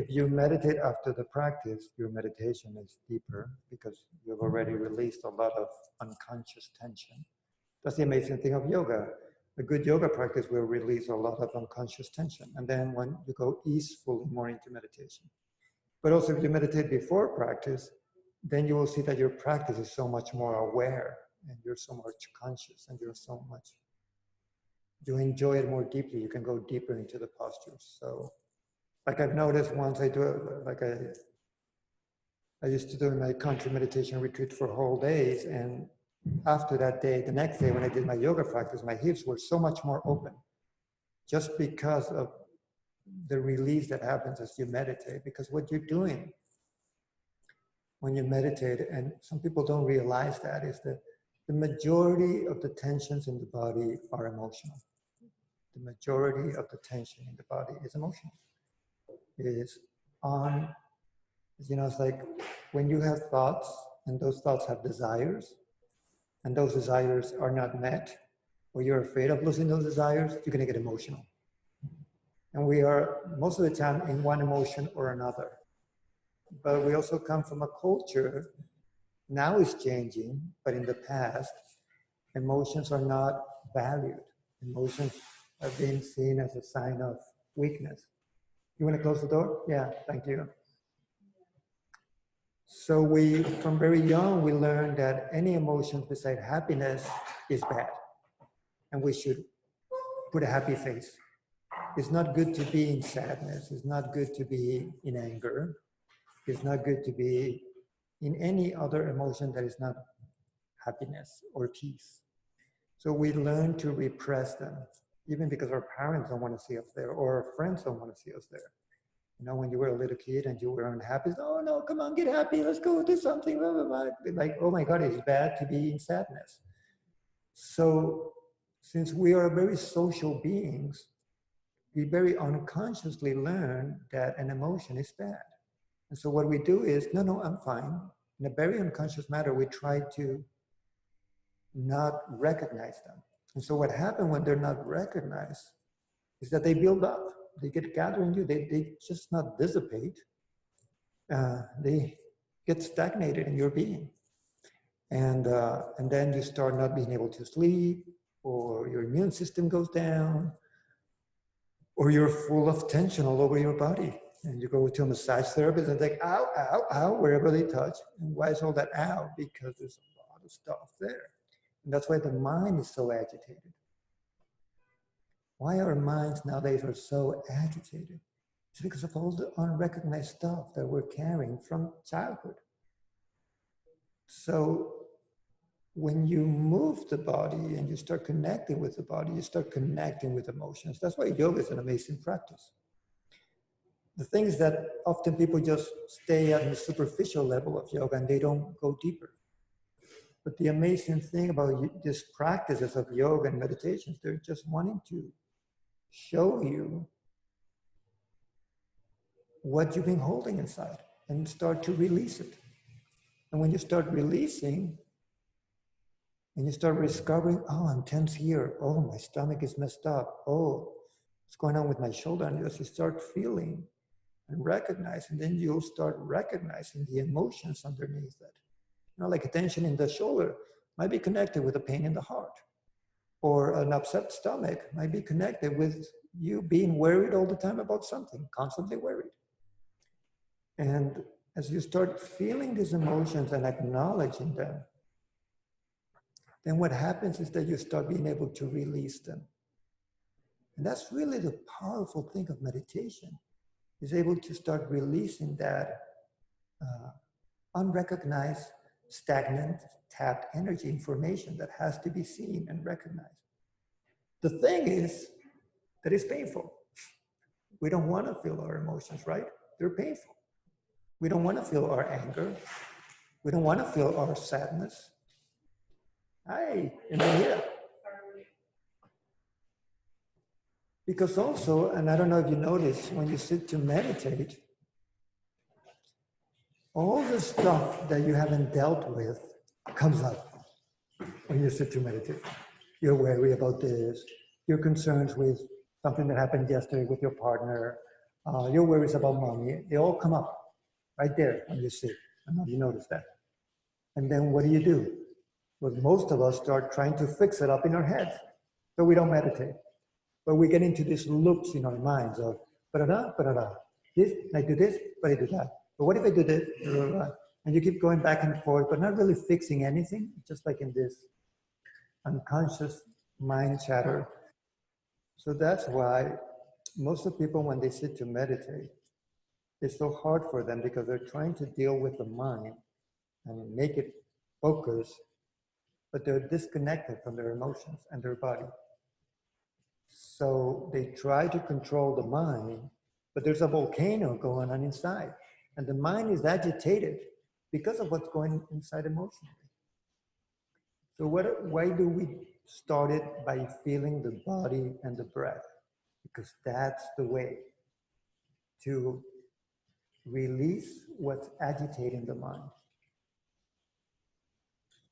If you meditate after the practice, your meditation is deeper because you've already released a lot of unconscious tension. That's the amazing thing of yoga. A good yoga practice will release a lot of unconscious tension. And then when you go easefully more into meditation. But also if you meditate before practice, then you will see that your practice is so much more aware and you're so much conscious and you enjoy it more deeply. You can go deeper into the postures. So like I've noticed once I do it, like I used to do my country meditation retreat for whole days. And after that day, the next day when I did my yoga practice, my hips were so much more open just because of the release that happens as you meditate. Because what you're doing when you meditate, and some people don't realize that, is that the majority of the tensions in the body are emotional. The majority of the tension in the body is emotional. It is on, you know, it's like when you have thoughts and those thoughts have desires and those desires are not met, or you're afraid of losing those desires, you're gonna get emotional. And we are most of the time in one emotion or another. But we also come from a culture, now it's changing, but in the past, emotions are not valued. Emotions are being seen as a sign of weakness. You want to close the door? Yeah, thank you. So we, from very young, we learn that any emotion beside happiness is bad. And we should put a happy face. It's not good to be in sadness. It's not good to be in anger. It's not good to be in any other emotion that is not happiness or peace. So we learn to repress them, even because our parents don't want to see us there, or our friends don't want to see us there. You know, when you were a little kid and you were unhappy, oh no, come on, get happy, let's go do something, blah, blah, blah. Like, oh my God, it's bad to be in sadness. So since we are very social beings, we very unconsciously learn that an emotion is bad. And so what we do is, no, I'm fine. In a very unconscious matter, we try to not recognize them. And so what happens when they're not recognized is that they build up. They get gathered in you. They just not dissipate. They get stagnated in your being. And then you start not being able to sleep, or your immune system goes down, or you're full of tension all over your body. And you go to a massage therapist and like, ow, ow, ow, wherever they touch. And why is all that ow? Because there's a lot of stuff there. And that's why the mind is so agitated. Why our minds nowadays are so agitated? It's because of all the unrecognized stuff that we're carrying from childhood. So when you move the body and you start connecting with the body, you start connecting with emotions. That's why yoga is an amazing practice. The thing is that often people just stay at the superficial level of yoga and they don't go deeper. But the amazing thing about these practices of yoga and meditations, they're just wanting to show you what you've been holding inside and start to release it. And when you start releasing, and you start discovering, oh, I'm tense here. Oh, my stomach is messed up. Oh, what's going on with my shoulder? And as you start feeling and recognizing, then you'll start recognizing the emotions underneath that. You know, like a tension in the shoulder might be connected with a pain in the heart. Or an upset stomach might be connected with you being worried all the time about something, constantly worried. And as you start feeling these emotions and acknowledging them, then what happens is that you start being able to release them. And that's really the powerful thing of meditation, is able to start releasing that unrecognized, stagnant, tapped energy information that has to be seen and recognized. The thing is that it's painful. We don't want to feel our emotions, right? They're painful. We don't want to feel our anger. We don't want to feel our sadness. Hi, here. Because also, and I don't know if you notice, when you sit to meditate, all the stuff that you haven't dealt with comes up when you sit to meditate. You're worried about this, your concerns with something that happened yesterday with your partner, your worries about money, they all come up right there when you sit. I know you notice that. And then what do? Well, most of us start trying to fix it up in our heads, so we don't meditate. But we get into these loops in our minds of, ba-da-da, ba-da-da. This, I do this, but I do that. But what if I do this? And you keep going back and forth, but not really fixing anything, just like in this unconscious mind chatter. So that's why most of the people, when they sit to meditate, it's so hard for them because they're trying to deal with the mind and make it focus, but they're disconnected from their emotions and their body. So they try to control the mind, but there's a volcano going on inside. And the mind is agitated because of what's going inside emotionally. So why do we start it by feeling the body and the breath? Because that's the way to release what's agitating the mind.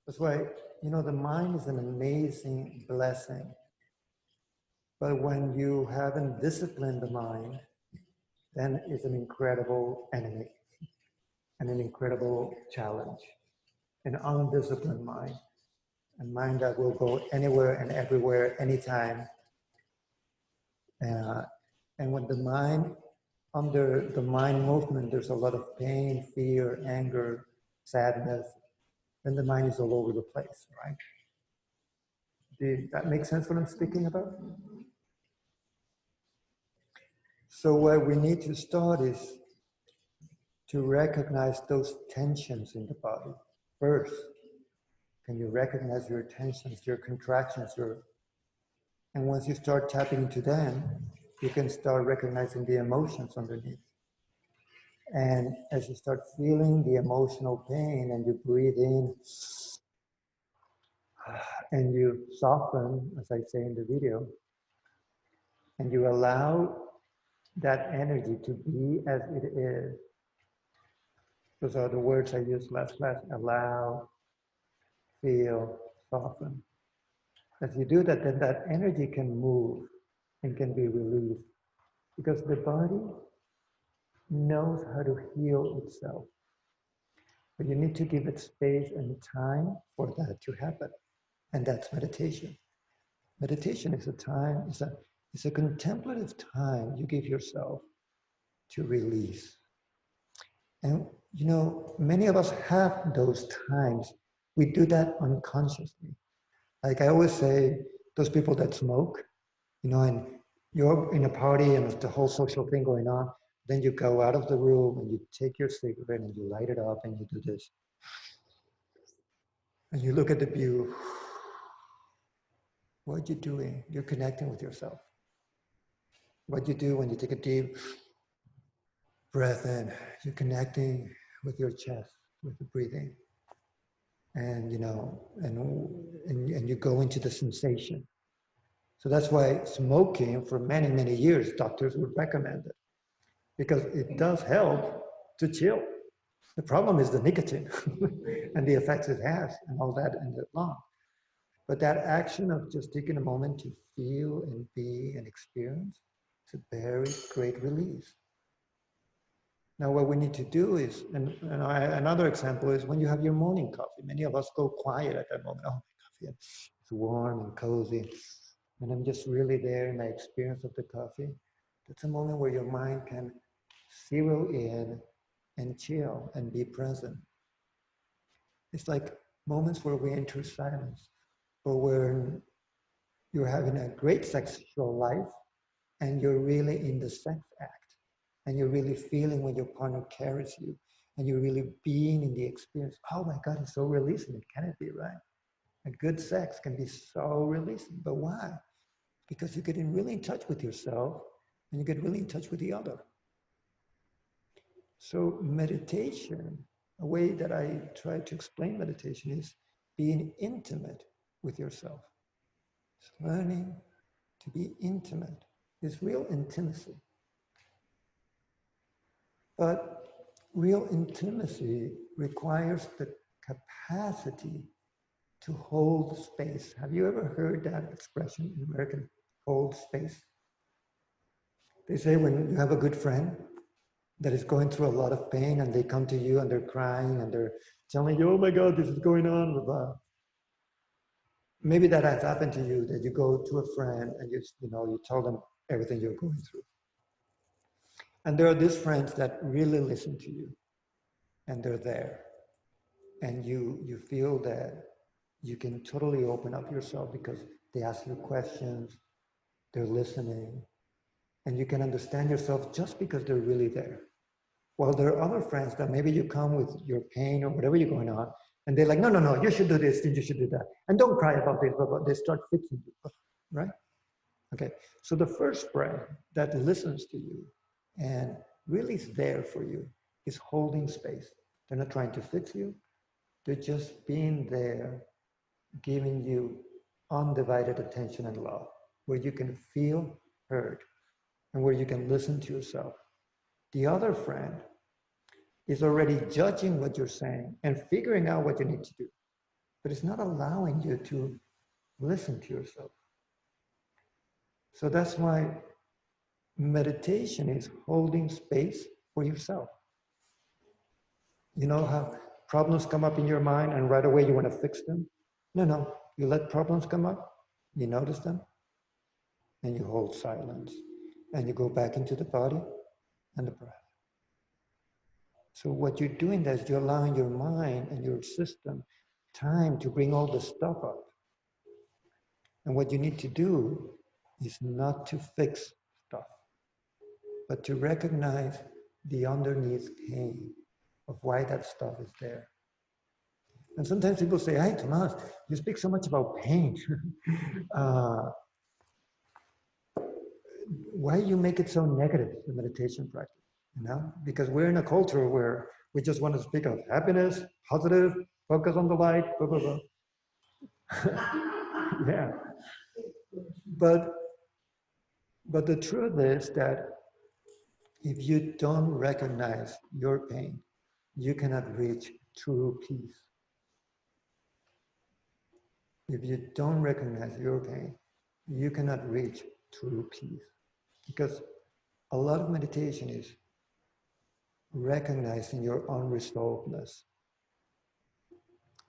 That's why, the mind is an amazing blessing. But when you haven't disciplined the mind, then it's an incredible enemy and an incredible challenge. An undisciplined mind, a mind that will go anywhere and everywhere, anytime. And when the mind, under the mind movement, there's a lot of pain, fear, anger, sadness, then the mind is all over the place, right? Did that make sense what I'm speaking about? So where we need to start is to recognize those tensions in the body. First, can you recognize your tensions, your contractions, and once you start tapping into them, you can start recognizing the emotions underneath. And as you start feeling the emotional pain and you breathe in and you soften, as I say in the video, and you allow that energy to be as it is. Those are the words I used last class: allow, feel, soften. As you do that, then that energy can move and can be released, because the body knows how to heal itself. But you need to give it space and time for that to happen. And that's meditation. Meditation is it's a contemplative time you give yourself to release. And many of us have those times. We do that unconsciously. Like I always say, those people that smoke, and you're in a party and there's the whole social thing going on, then you go out of the room and you take your cigarette and you light it up and you do this. And you look at the view. What are you doing? You're connecting with yourself. What you do when you take a deep breath in, you're connecting with your chest, with the breathing. And and you go into the sensation. So that's why smoking for many, many years, doctors would recommend it, because it does help to chill. The problem is the nicotine and the effects it has and all that in the lung. But that action of just taking a moment to feel and be and experience, it's a very great release. Now, what we need to do is, another example is when you have your morning coffee. Many of us go quiet at that moment. Oh, my coffee, it's warm and cozy. And I'm just really there in my experience of the coffee. That's a moment where your mind can zero in and chill and be present. It's like moments where we enter silence, or where you're having a great sexual life and you're really in the sex act. And you're really feeling when your partner carries you, and you're really being in the experience. Oh my God, it's so releasing. Can it be, right? A good sex can be so releasing. But why? Because you're getting really in touch with yourself and you get really in touch with the other. So meditation, a way that I try to explain meditation is being intimate with yourself. It's learning to be intimate. It's real intimacy. But real intimacy requires the capacity to hold space. Have you ever heard that expression in American, hold space? They say when you have a good friend that is going through a lot of pain and they come to you and they're crying and they're telling you, oh my God, this is going on, blah, blah. Maybe that has happened to you, that you go to a friend and you tell them everything you're going through. And there are these friends that really listen to you and they're there. And you feel that you can totally open up yourself because they ask you questions, they're listening, and you can understand yourself just because they're really there. While there are other friends that maybe you come with your pain or whatever you're going on, and they're like, no, no, no, you should do this, and you should do that. And don't cry about this, but they start fixing you, right? Okay, so the first friend that listens to you and really is there for you is holding space. They're not trying to fix you. They're just being there, giving you undivided attention and love, where you can feel heard and where you can listen to yourself. The other friend is already judging what you're saying and figuring out what you need to do, but it's not allowing you to listen to yourself. So that's why meditation is holding space for yourself. You know how problems come up in your mind and right away you want to fix them? No, no, you let problems come up, you notice them, and you hold silence. And you go back into the body and the breath. So what you're doing is you're allowing your mind and your system time to bring all the stuff up. And what you need to do is not to fix stuff, but to recognize the underneath pain of why that stuff is there. And sometimes people say, hey, Tomas, you speak so much about pain. Why you make it so negative, the meditation practice? Because we're in a culture where we just want to speak of happiness, positive, focus on the light, blah, blah, blah. Yeah. But the truth is that if you don't recognize your pain, you cannot reach true peace. If you don't recognize your pain, you cannot reach true peace. Because a lot of meditation is recognizing your unresolvedness,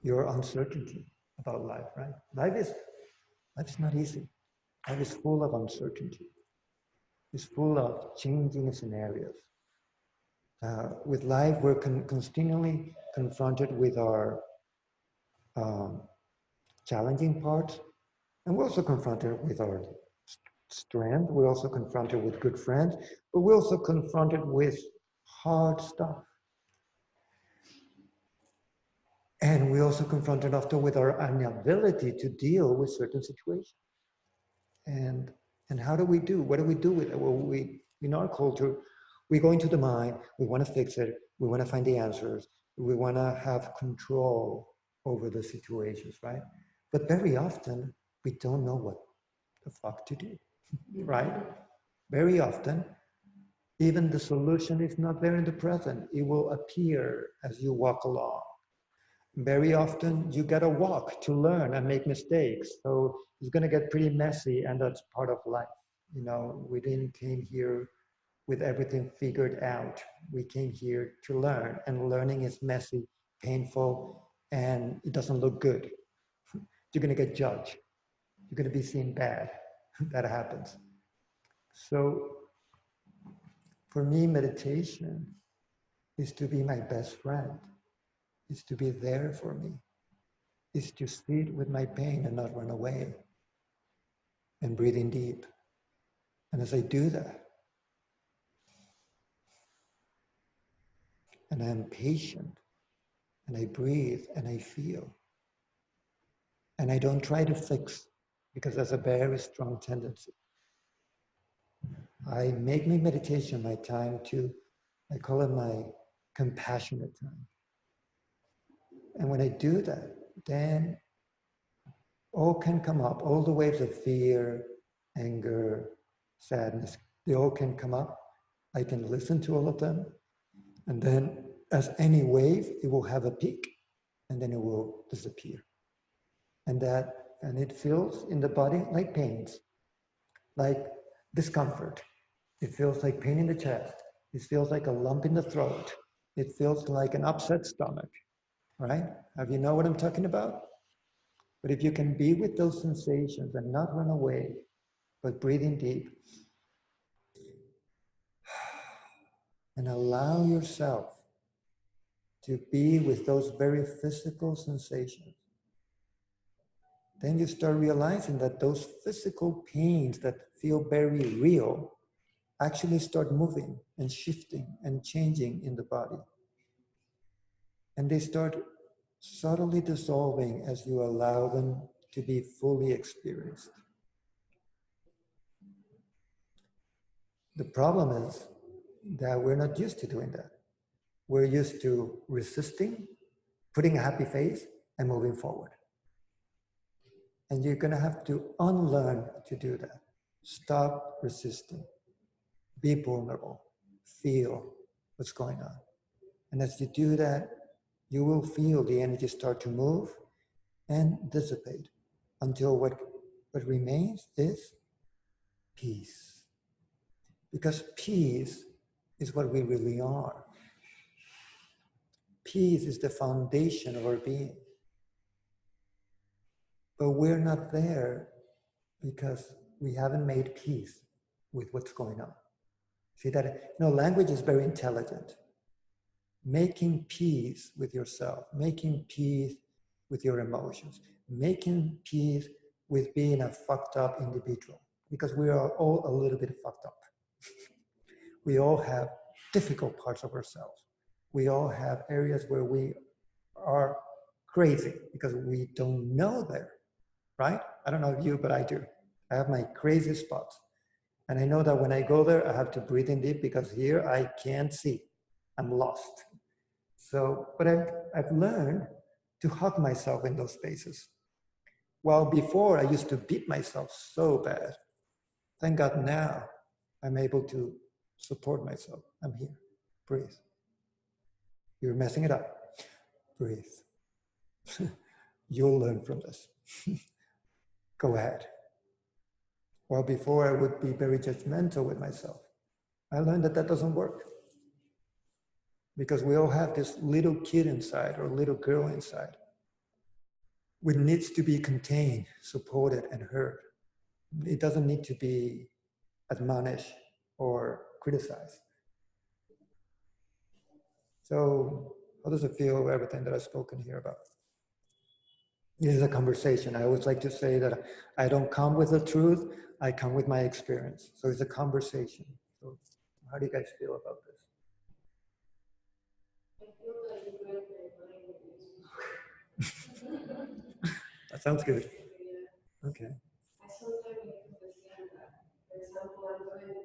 your uncertainty about life, right? Life is not easy. Life is full of uncertainty. It's full of changing scenarios. With life, we're continually confronted with our challenging parts, and we're also confronted with our strength. We're also confronted with good friends, but we're also confronted with hard stuff. And we're also confronted often with our inability to deal with certain situations. And how do we do? What do we do with it? Well, in our culture, we go into the mind, we want to fix it, we want to find the answers, we want to have control over the situations, right? But very often, we don't know what the fuck to do, right? Very often, even the solution is not there in the present. It will appear as you walk along. Very often, you gotta walk to learn and make mistakes. So it's gonna get pretty messy, and that's part of life. We didn't came here with everything figured out. We came here to learn, and learning is messy, painful, and it doesn't look good. You're gonna get judged. You're gonna be seen bad. That happens. So for me, meditation is to be my best friend, is to be there for me, is to sit with my pain and not run away, and breathe in deep. And as I do that, and I am patient, and I breathe, and I feel, and I don't try to fix, because that's a very strong tendency. I make my meditation my time I call it my compassionate time. And when I do that, then all can come up, all the waves of fear, anger, sadness, they all can come up. I can listen to all of them. And then as any wave, it will have a peak and then it will disappear. And it feels in the body like pains, like discomfort, It feels like pain in the chest. It feels like a lump in the throat. It feels like an upset stomach, right? Have you know what I'm talking about? But if you can be with those sensations and not run away, but breathing deep and allow yourself to be with those very physical sensations, then you start realizing that those physical pains that feel very real actually start moving and shifting and changing in the body. And they start subtly dissolving as you allow them to be fully experienced. The problem is that we're not used to doing that. We're used to resisting, putting a happy face, and moving forward. And you're going to have to unlearn to do that. Stop resisting. Be vulnerable. Feel what's going on. And as you do that, you will feel the energy start to move and dissipate until what remains is peace. Because peace is what we really are. Peace is the foundation of our being. But we're not there because we haven't made peace with what's going on. See that, language is very intelligent. Making peace with yourself, making peace with your emotions, making peace with being a fucked up individual, because we are all a little bit fucked up. We all have difficult parts of ourselves. We all have areas where we are crazy because we don't know there, right? I don't know if you, but I do. I have my crazy spots. And I know that when I go there, I have to breathe in deep because here I can't see. I'm lost. So, but I've learned to hug myself in those spaces. While before I used to beat myself so bad. Thank God now I'm able to support myself. I'm here. Breathe. You're messing it up. Breathe. You'll learn from this. Go ahead. While before I would be very judgmental with myself. I learned that that doesn't work. Because we all have this little kid inside or little girl inside, which needs to be contained, supported, and heard. It doesn't need to be admonished or criticized. So how does it feel, everything that I've spoken here about? This is a conversation. I always like to say that I don't come with the truth, I come with my experience. So it's a conversation. So how do you guys feel about this? That sounds good. Okay. I sometimes understand that. For example, I'm going,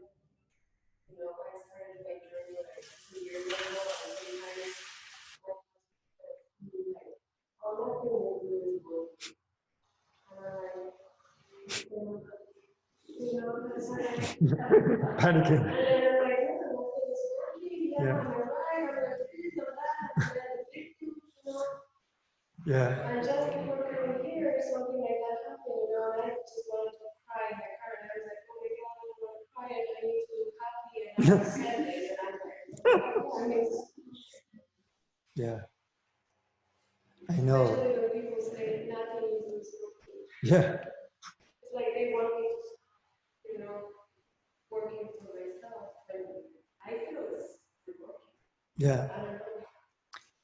I started my journey like 2 years ago, and sometimes like, all that thing will do is working. And I'm like, it's like, Panicking. and then I'm like, yeah, nothing is working, Yeah. I'm right, I'm like this, I'm that, and then Yeah. And just before coming here, something like that happened, and I just wanted to cry in my car, and I was like, oh my God, I want to cry, and I need to look happy, and I was said this, and I'm like, oh, I mean, Yeah. I know. especially when people say nothing is working. Yeah. It's like they want me to, working for myself, and I feel it's working. Yeah. I don't know.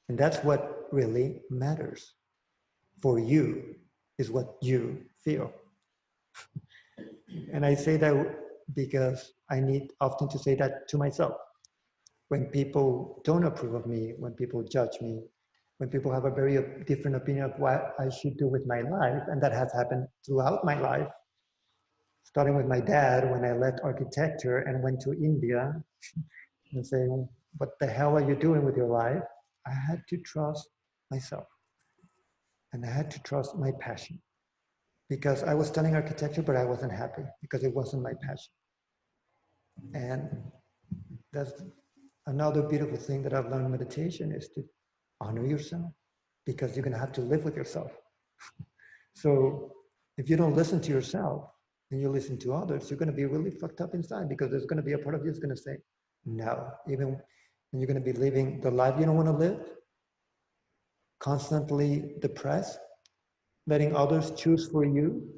And that's what really matters for you, is what you feel. And I say that because I need often to say that to myself. When people don't approve of me, when people judge me, when people have a very different opinion of what I should do with my life, and that has happened throughout my life, starting with my dad when I left architecture and went to India and saying, what the hell are you doing with your life? I had to trust myself. And I had to trust my passion. Because I was studying architecture, but I wasn't happy because it wasn't my passion. And that's another beautiful thing that I've learned in meditation, is to honor yourself, because you're going to have to live with yourself. So if you don't listen to yourself, and you listen to others, you're going to be really fucked up inside, because there's going to be a part of you that's going to say no, even when you're going to be living the life you don't want to live, constantly depressed, letting others choose for you,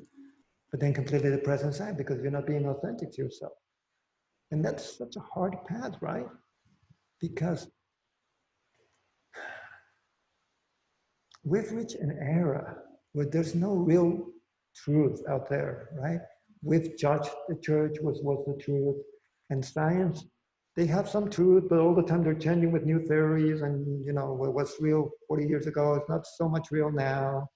but then completely depressed inside because you're not being authentic to yourself. And that's such a hard path, right? Because we've reached an era where there's no real truth out there, right? We've judged the church was what's the truth, and science, they have some truth, but all the time they're changing with new theories, and what's real 40 years ago is not so much real now.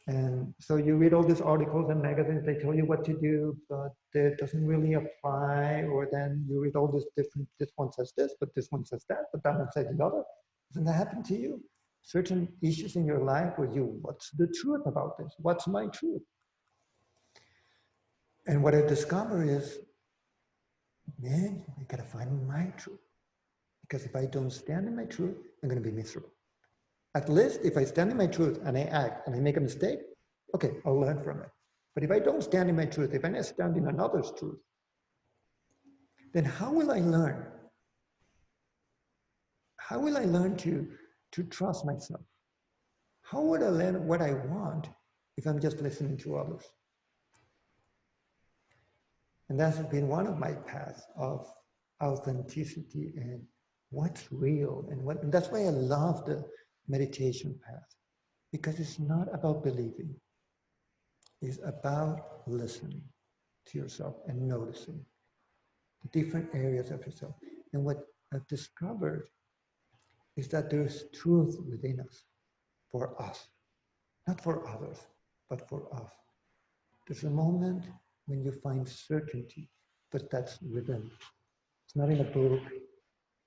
And so you read all these articles and magazines, they tell you what to do, but it doesn't really apply. Or then you read all this different, this one says this, but this one says that, but that one says the other. Doesn't that happen to you? Certain issues in your life where what's the truth about this? What's my truth? And what I discover is, man, I gotta find my truth. Because if I don't stand in my truth, I'm gonna be miserable. At least if I stand in my truth and I act and I make a mistake, okay, I'll learn from it. But if I don't stand in my truth, if I not stand in another's truth, then how will I learn? How will I learn to trust myself? How would I learn what I want if I'm just listening to others? And that's been one of my paths of authenticity and what's real. And that's why I love the meditation path, because it's not about believing. It's about listening to yourself and noticing the different areas of yourself. And what I've discovered is that there's truth within us, for us, not for others, but for us. There's a moment when you find certainty, but that's within. It's not in a book,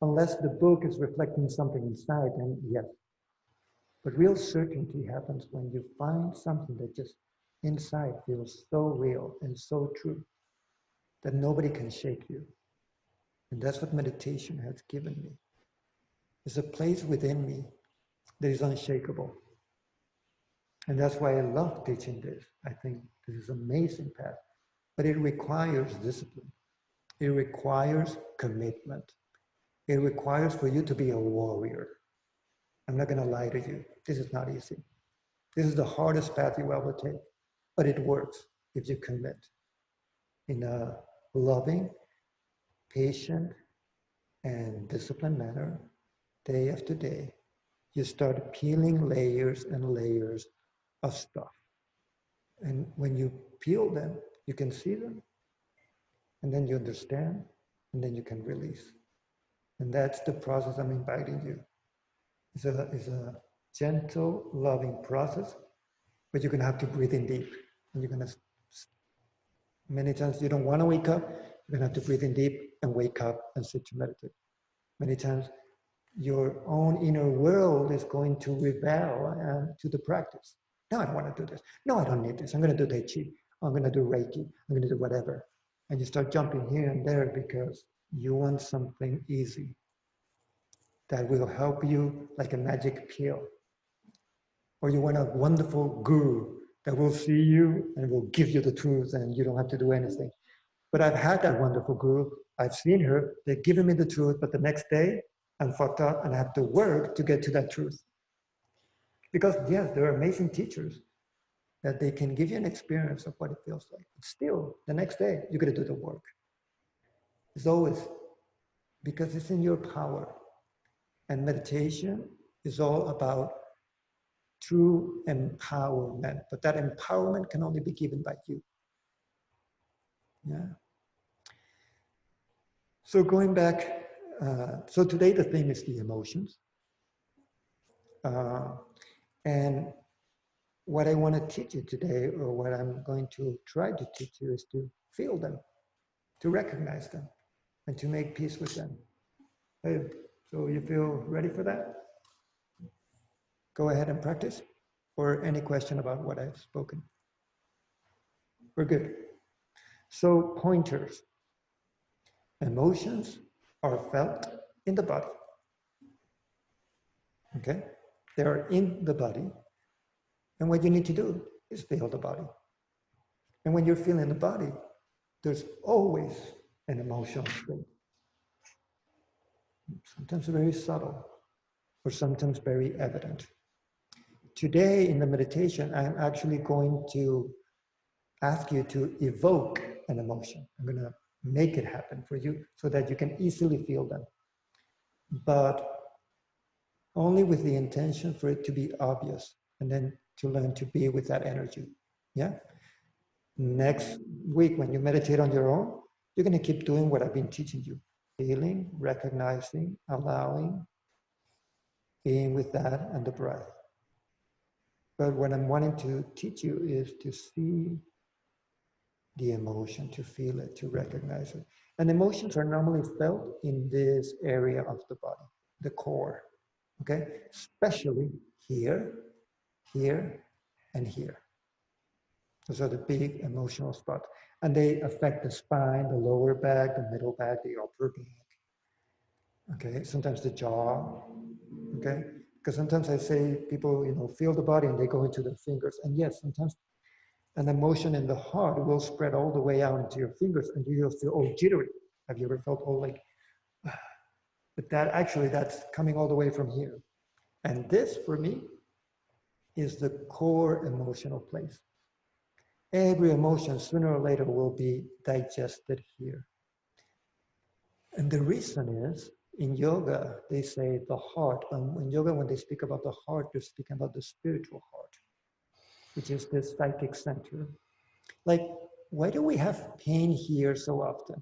unless the book is reflecting something inside, and yes. But real certainty happens when you find something that just inside feels so real and so true that nobody can shake you. And that's what meditation has given me. There's a place within me that is unshakable. And that's why I love teaching this. I think this is an amazing path. But it requires discipline. It requires commitment. It requires for you to be a warrior. I'm not going to lie to you. This is not easy. This is the hardest path you will ever take. But it works if you commit in a loving, patient, and disciplined manner, day after day. You start peeling layers and layers of stuff. And when you peel them, you can see them, and then you understand, and then you can release. And that's the process I'm inviting you. It's a gentle, loving process, but you're gonna have to breathe in deep. And you're gonna, many times you don't wanna wake up, you're gonna have to breathe in deep and wake up and sit to meditate. Many times your own inner world is going to rebel to the practice. No, I don't want to do this. No, I don't need this. I'm going to do Tai Chi. I'm going to do Reiki. I'm going to do whatever. And you start jumping here and there because you want something easy that will help you like a magic pill. Or you want a wonderful guru that will see you and will give you the truth and you don't have to do anything. But I've had that wonderful guru. I've seen her. They've given me the truth, but the next day I'm fucked up and I have to work to get to that truth. Because yes, there are amazing teachers that they can give you an experience of what it feels like. But still, the next day, you got to do the work. It's always because it's in your power. And meditation is all about true empowerment. But that empowerment can only be given by you. Yeah. So going back, so today the theme is the emotions. And what I want to teach you today, or what I'm going to try to teach you, is to feel them, to recognize them, and to make peace with them. Hey, so you feel ready for that? Go ahead and practice. Or any question about what I've spoken? We're good. So pointers. Emotions are felt in the body. Okay? They are in the body. And what you need to do is feel the body. And when you're feeling the body, there's always an emotional state. Sometimes very subtle, or sometimes very evident. Today in the meditation, I'm actually going to ask you to evoke an emotion. I'm going to make it happen for you so that you can easily feel them, but only with the intention for it to be obvious and then to learn to be with that energy. Yeah? Next week, when you meditate on your own, you're going to keep doing what I've been teaching you: feeling, recognizing, allowing, being with that and the breath. But what I'm wanting to teach you is to see the emotion, to feel it, to recognize it. And emotions are normally felt in this area of the body, the core, okay? Especially here, here, and here. Those are the big emotional spots. And they affect the spine, the lower back, the middle back, the upper back, okay? Sometimes the jaw, okay? Because sometimes I say people, feel the body and they go into their fingers. And yes, sometimes an emotion in the heart will spread all the way out into your fingers and you'll feel all jittery. Have you ever felt all like, but that's coming all the way from here. And this, for me, is the core emotional place. Every emotion, sooner or later, will be digested here. And the reason is, in yoga, they say the heart. In yoga, when they speak about the heart, they're speaking about the spiritual heart, which is this psychic center. Like, why do we have pain here so often?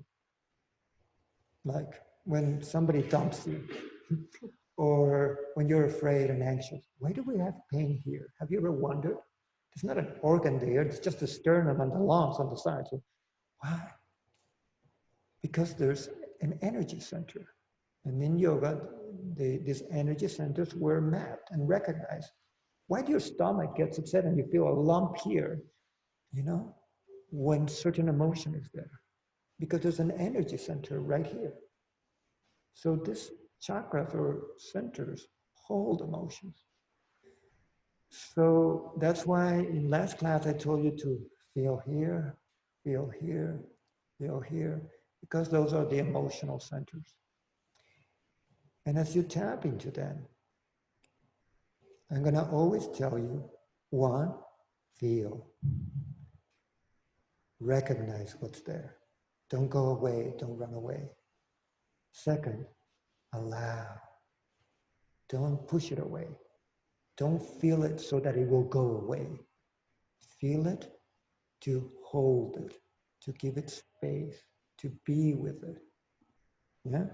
Like when somebody dumps you, or when you're afraid and anxious. Why do we have pain here? Have you ever wondered? There's not an organ there, it's just the sternum and the lungs on the side. So why? Because there's an energy center. And in yoga, these energy centers were mapped and recognized. Why do your stomach gets upset and you feel a lump here, when certain emotion is there? Because there's an energy center right here. So this chakras or centers hold emotions. So that's why in last class I told you to feel here, feel here, feel here, because those are the emotional centers. And as you tap into them, I'm going to always tell you, one, feel. Recognize what's there. Don't go away, don't run away. Second, allow. Don't push it away. Don't feel it so that it will go away. Feel it to hold it, to give it space, to be with it. Yeah?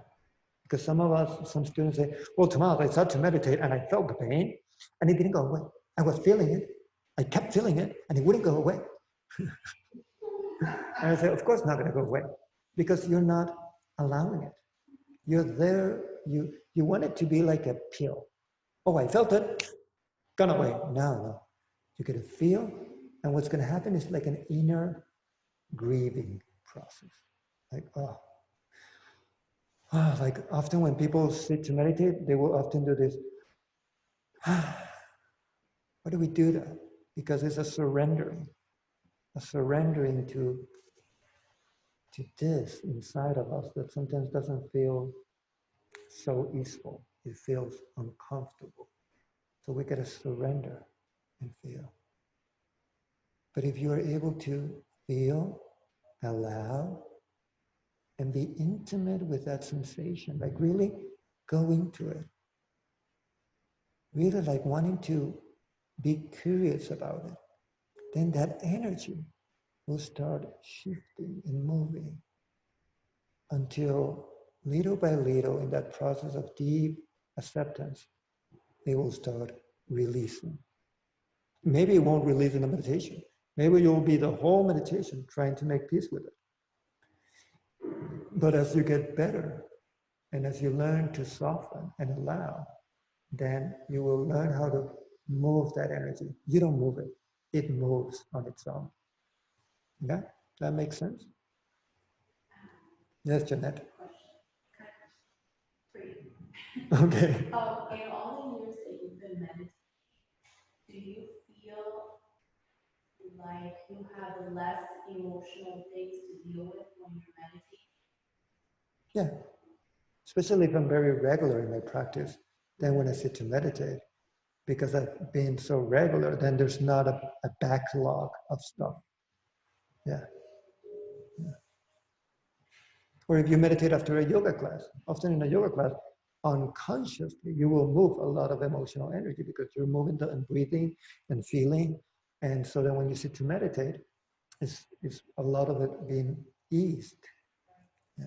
Because some students say, well, tomorrow I started to meditate and I felt the pain and it didn't go away. I was feeling it. I kept feeling it and it wouldn't go away. And I say, of course, it's not going to go away because you're not allowing it. You're there. You want it to be like a pill. Oh, I felt it. Gone away. No. You're going to feel. And what's going to happen is like an inner grieving process. Like, like often when people sit to meditate, they will often do this. Why do we do that? Because it's a surrendering to this inside of us that sometimes doesn't feel so easeful. It feels uncomfortable. So we got to surrender and feel. But if you are able to feel, allow, and be intimate with that sensation, like really go into it, really like wanting to be curious about it, then that energy will start shifting and moving until little by little in that process of deep acceptance, they will start releasing. Maybe it won't release in the meditation. Maybe you'll be the whole meditation trying to make peace with it. But as you get better and as you learn to soften and allow, then you will learn how to move that energy. You don't move it. It moves on its own. Yeah? That makes sense? Yes, Jeanette. Okay. In all the years that you've been meditating, do you feel like you have less emotional things to deal with when you're meditating? Yeah, especially if I'm very regular in my practice, then when I sit to meditate, because I've been so regular, then there's not a backlog of stuff. Yeah. Or if you meditate after a yoga class, often in a yoga class, unconsciously, you will move a lot of emotional energy because you're moving and breathing and feeling. And so then when you sit to meditate, it's a lot of it being eased. Yeah.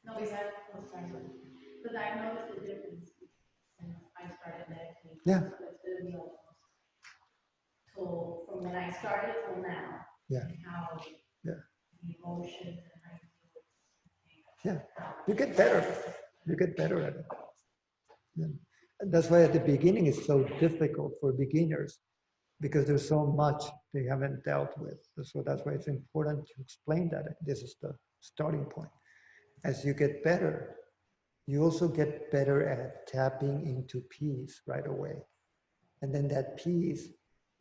No, because I was trying to, because I noticed the difference since I started meditating. Yeah. It's been almost till from when I started till now. Yeah. And how Yeah. the emotions and how you deal with Yeah. You get better. You get better at it. Yeah. And that's why at the beginning it's so difficult for beginners because there's so much they haven't dealt with. So that's why it's important to explain that this is the starting point. As you get better, you also get better at tapping into peace right away. And then that peace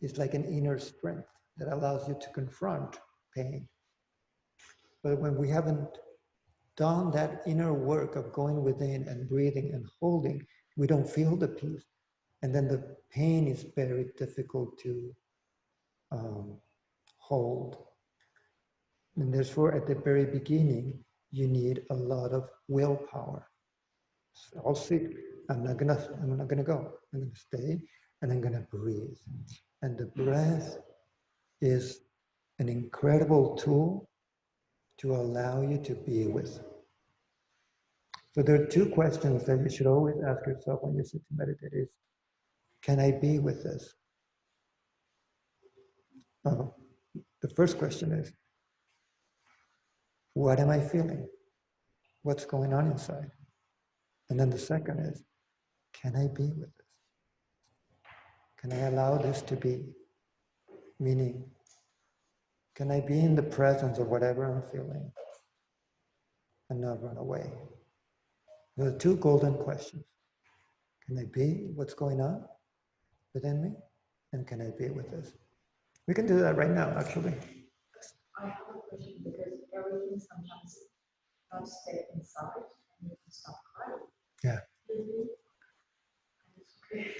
is like an inner strength that allows you to confront pain. But when we haven't done that inner work of going within and breathing and holding, we don't feel the peace. And then the pain is very difficult to hold. And therefore, at the very beginning, you need a lot of willpower. So I'll sit. I'm not gonna go. I'm gonna stay and I'm gonna breathe. And the breath is an incredible tool to allow you to be with. So there are two questions that you should always ask yourself when you sit to meditate is, can I be with this? Uh, the first question is, what am I feeling? What's going on inside? And then the second is, can I be with this? Can I allow this to be? Meaning, can I be in the presence of whatever I'm feeling and not run away? There are two golden questions. Can I be what's going on within me? And can I be with this? We can do that right now, actually. I have a question because everything sometimes not stay inside and you can stop crying. Yeah.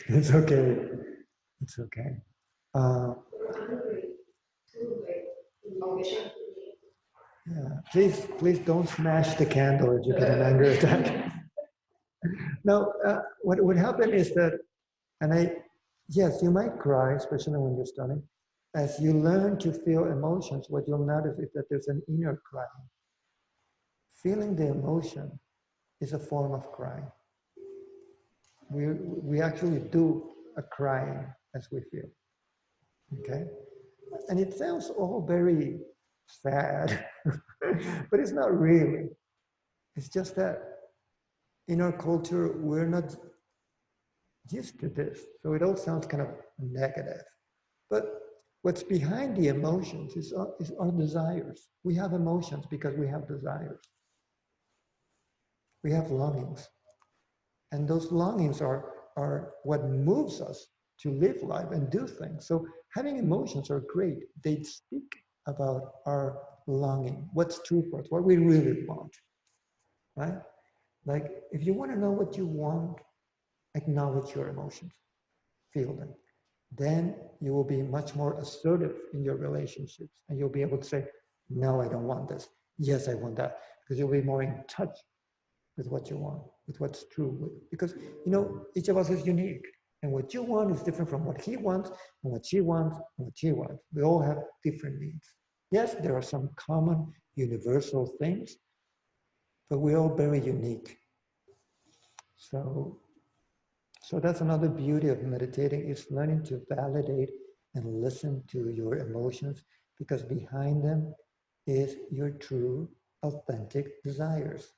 And It's okay. It's okay. Uh, yeah. Please don't smash the candle if you get an anger attack. No, what would happen is that, yes, you might cry, especially when you're studying. As you learn to feel emotions, what you'll notice is that there's an inner crying. Feeling the emotion is a form of crying. We actually do a crying as we feel. Okay? And it sounds all very sad, but it's not really. It's just that in our culture, we're not used to this. So it all sounds kind of negative. But what's behind the emotions is our desires. We have emotions because we have desires. We have longings. And those longings are what moves us to live life and do things. So having emotions are great. They speak about our longing, what's true for us, what we really want, right? Like if you want to know what you want, acknowledge your emotions, feel them. Then you will be much more assertive in your relationships and you'll be able to say, no, I don't want this. Yes, I want that. Because you'll be more in touch with what you want, with what's true. Because, each of us is unique. And what you want is different from what he wants, and what she wants, and what she wants. We all have different needs. Yes, there are some common universal things, but we're all very unique. So that's another beauty of meditating is learning to validate and listen to your emotions because behind them is your true, authentic desires.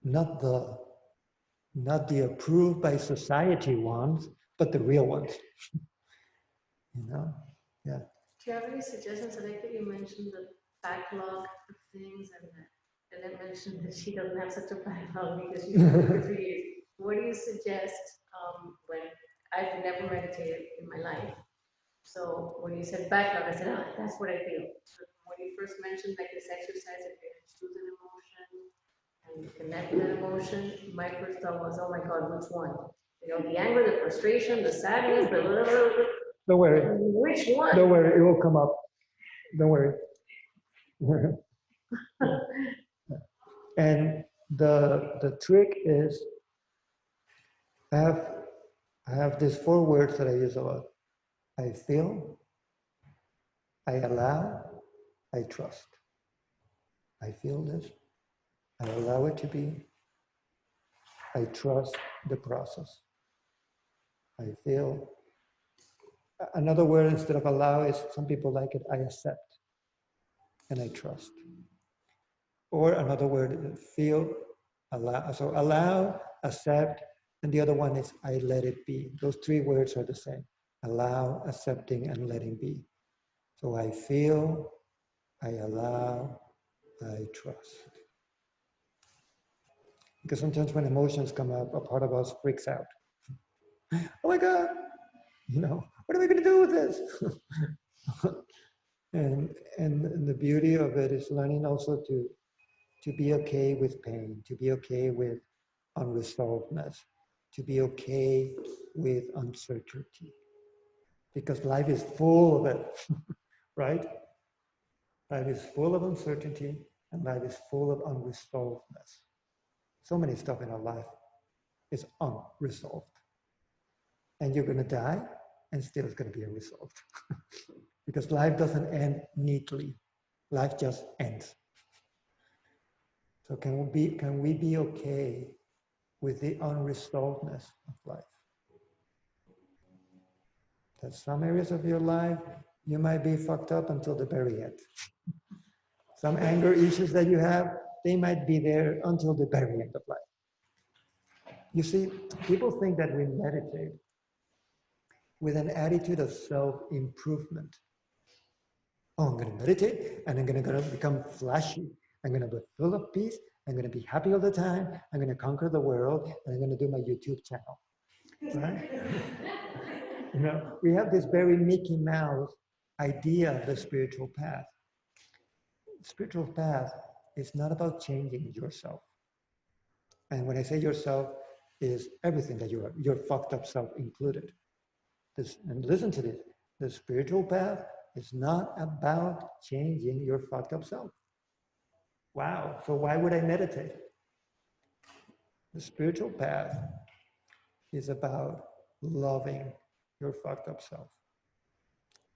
Not the approved by society ones, but the real ones. Yeah. Do you have any suggestions? I think that you mentioned the backlog of things and then mentioned that she doesn't have such a backlog because she's been doing it for 3 years. What do you suggest when I've never meditated in my life? So when you said backlog, I said, oh, that's what I feel. So what do you first mentioned like this exercise, if you choose an emotion and you connect with that emotion, my first thought was, oh my God, which one? You know, the anger, the frustration, the sadness, the blah, blah, blah, Don't worry. which one? Don't worry. It will come up. Don't worry. And the trick is, I have these 4 words that I use a lot. I feel, I allow, I trust. I feel this. I allow it to be. I trust the process. I feel. Another word instead of allow is, some people like it, I accept and I trust. Or another word, feel, allow. So allow, accept, and the other one is I let it be. Those 3 words are the same. Allow, accepting, and letting be. So I feel, I allow, I trust. Because sometimes when emotions come up, a part of us freaks out. Oh my God, what are we going to do with this? and the beauty of it is learning also to be okay with pain, to be okay with unresolvedness, to be okay with uncertainty. Because life is full of it, right? Life is full of uncertainty and life is full of unresolvedness. So many stuff in our life is unresolved. And you're going to die and still it's going to be unresolved. Because life doesn't end neatly. Life just ends. So can we be okay with the unresolvedness of life? That some areas of your life, you might be fucked up until the very end. Some anger issues that you have, they might be there until the very end of life. You see, people think that we meditate with an attitude of self-improvement. Oh, I'm going to meditate and I'm going to become flashy. I'm going to be full of peace. I'm going to be happy all the time. I'm going to conquer the world and I'm going to do my YouTube channel. Right? We have this very Mickey Mouse idea of the spiritual path. The spiritual path is not about changing yourself. And when I say yourself, is everything that you are, your fucked up self included. And listen to this, the spiritual path is not about changing your fucked up self. Wow, so why would I meditate? The spiritual path is about loving your fucked up self,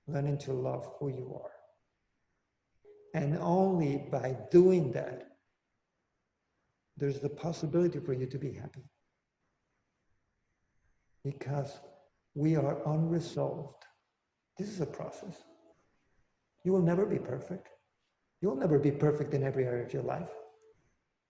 learning to love who you are. And only by doing that, there's the possibility for you to be happy. Because we are unresolved. This is a process. You will never be perfect. You will never be perfect in every area of your life.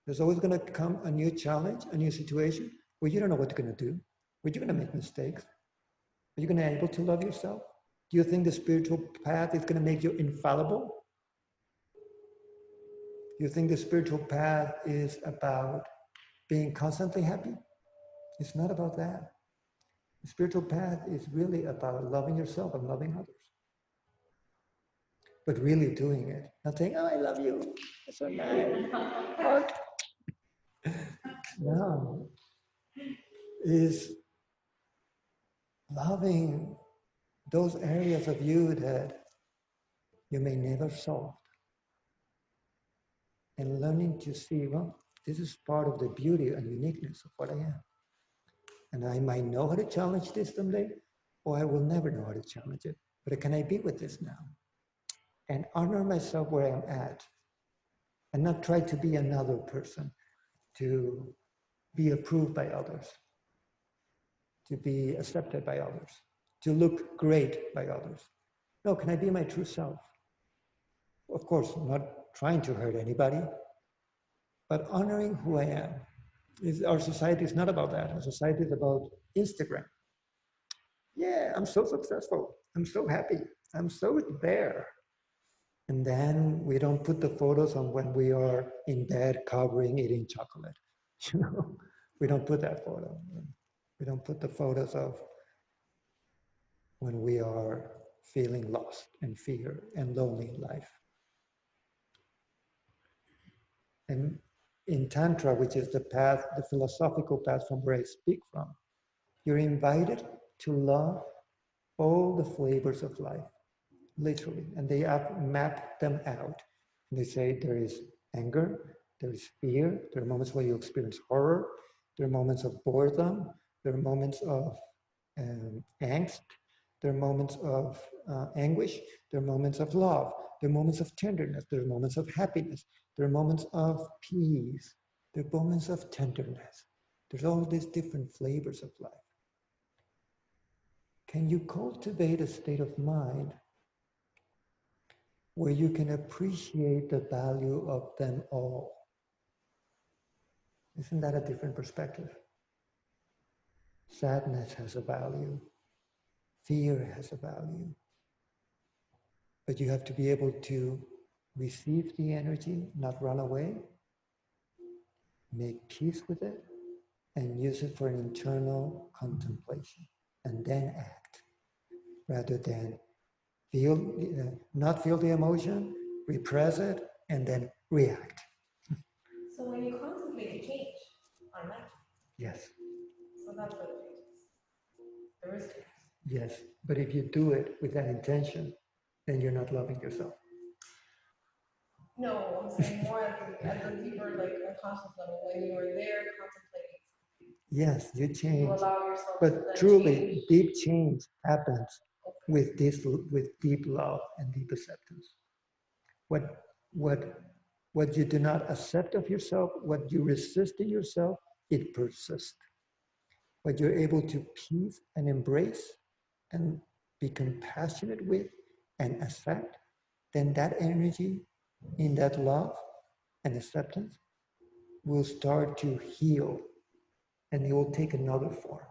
There's always going to come a new challenge, a new situation where you don't know what you're going to do, where you're going to make mistakes. Are you going to be able to love yourself? Do you think the spiritual path is going to make you infallible? Do you think the spiritual path is about being constantly happy? It's not about that. The spiritual path is really about loving yourself and loving others. But really doing it. Not saying, oh, I love you. That's so nice. Heart. No. Is loving those areas of you that you may never solve. And learning to see, well, this is part of the beauty and uniqueness of what I am. And I might know how to challenge this someday, or I will never know how to challenge it. But can I be with this now? And honor myself where I'm at. And not try to be another person, to be approved by others, to be accepted by others, to look great by others. No, can I be my true self? Of course, not trying to hurt anybody, but honoring who I am. Our society is not about that. Our society is about Instagram. Yeah, I'm so successful. I'm so happy. I'm so there. And then we don't put the photos on when we are in bed covering eating chocolate. We don't put that photo. We don't put the photos of when we are feeling lost and fear and lonely in life. And in Tantra, which is the path, the philosophical path from where I speak from, you're invited to love all the flavors of life, literally. And they have mapped them out. And they say there is anger, there is fear, there are moments where you experience horror, there are moments of boredom, there are moments of angst, there are moments of anguish, there are moments of love, there are moments of tenderness, there are moments of happiness, there are moments of peace, there are moments of tenderness. There's all these different flavors of life. Can you cultivate a state of mind where you can appreciate the value of them all? Isn't that a different perspective? Sadness has a value. Fear has a value. But you have to be able to receive the energy, not run away, make peace with it, and use it for an internal contemplation, and then act, rather than not feel the emotion, repress it, and then react. So when you contemplate, you change automatically. Yes, So that's what it changes. There is change. yes. But if you do it with that intention, then you're not loving yourself. No, I'm saying more at the deeper, like unconscious level, when you are there contemplating, Yes, you you change. allow yourself to But then truly, change. deep change happens Okay. with deep love and deep acceptance. What what you do not accept of yourself, what you resist in yourself, it persists. What you're able to peace and embrace and be compassionate with and accept, then that energy in that love and acceptance will start to heal, and it will take another form.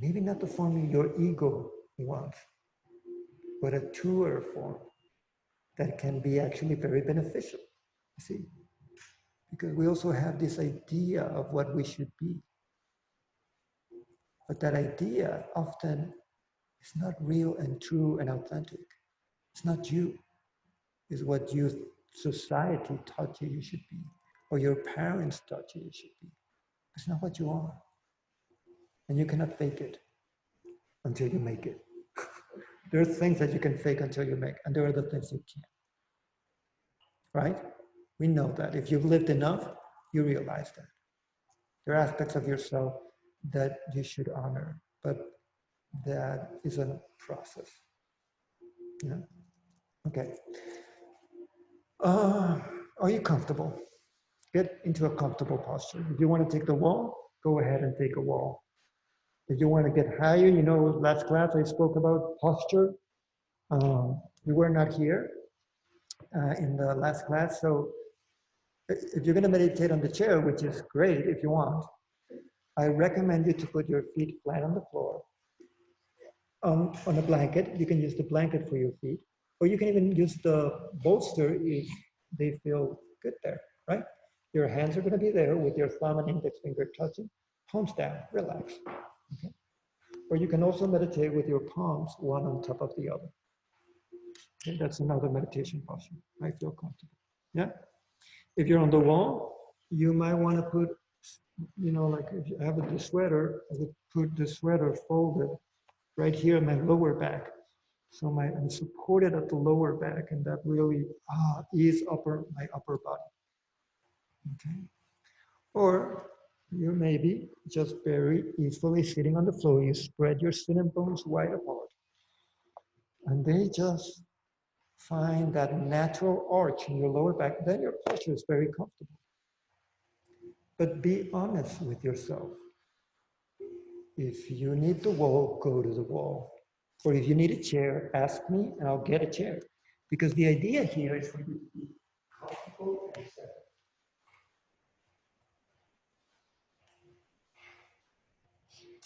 Maybe not the form your ego wants, but a truer form that can be actually very beneficial. You see? Because we also have this idea of what we should be. But that idea often is not real and true and authentic. It's not you. It's what society taught you should be, or your parents taught you should be. It's not what you are. And you cannot fake it until you make it. There are things that you can fake until you make, and there are other things you can't. Right? We know that. If you've lived enough, you realize that. There are aspects of yourself that you should honor, but that is a process. Yeah. Okay. Are you comfortable? Get into a comfortable posture. If you want to take the wall, go ahead and take a wall. If you want to get higher, last class I spoke about posture. You were not here in the last class, so if you're going to meditate on the chair, which is great if you want, I recommend you to put your feet flat on the floor. On a blanket, you can use the blanket for your feet, or you can even use the bolster if they feel good there, right? Your hands are going to be there with your thumb and index finger touching, palms down, relax. Okay? Or you can also meditate with your palms one on top of the other. Okay, that's another meditation posture. I feel comfortable. Yeah. If you're on the wall, you might want to put, like if you have the sweater, I would put the sweater folded right here in my lower back. So I'm supported at the lower back, and that really ease my upper body. Okay. Or you may be just very easily sitting on the floor. You spread your sitting bones wide apart, and they just find that natural arch in your lower back. Then your posture is very comfortable. But be honest with yourself. If you need the wall, go to the wall. Or if you need a chair, ask me and I'll get a chair. Because the idea here is for you